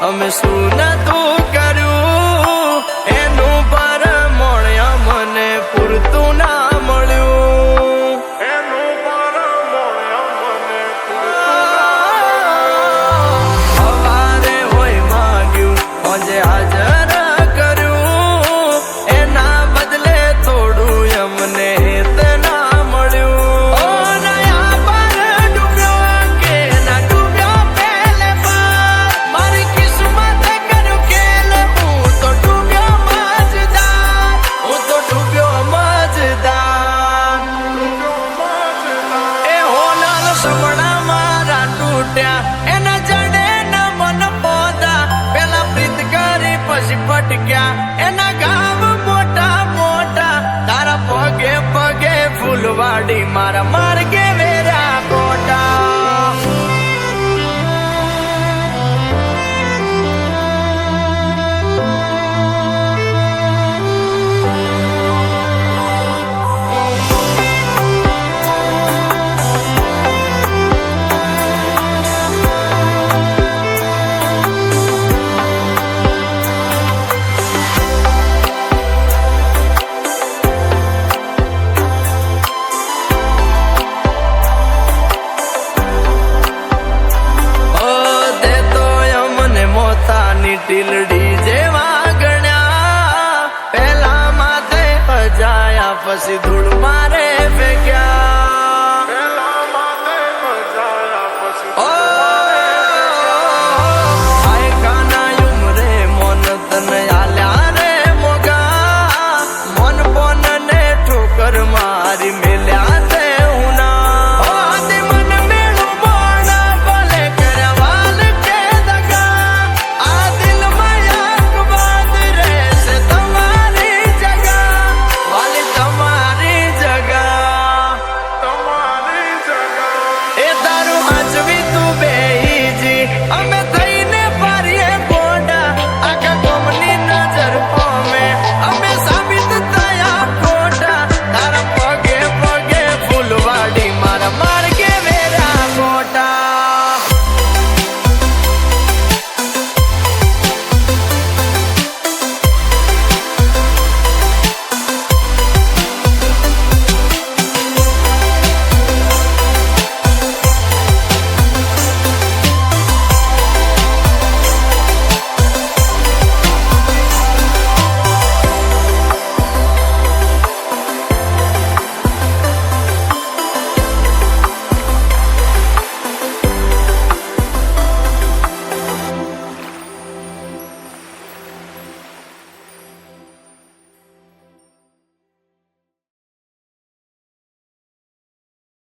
અમે શું નતું કર્યું એનું પરમણ અમને પૂરતું ના મળ્યું. એનું પરમણ અમને સવારે હોય માંગ્યું આજે હાજર કર્યું એના બદલે થોડું અમને હેત ના મળ્યું. ઓ નયા પર ડૂબ્યો કે ના ડૂબ્યો પહેલે પર મારી કિસ્મત કર્યું કેલ હું તો ડૂબ્યો મજદાર. હું તો ડૂબ્યો મજદાર. એ હોનાલ સપના મારા તૂટ્યા એના જડે ન મન પોતા પેલા પ્રીત કરી પછી ફટક્યા એના ગામ મોટા મોટા તારા પગે પગે ફૂલવાડી મારા માર્ગે વેરા કોટા. ટીલડી જેવા ગણ્યા પેલા માથે અજાયા પછી ધૂળ મારે ફેંક્યા.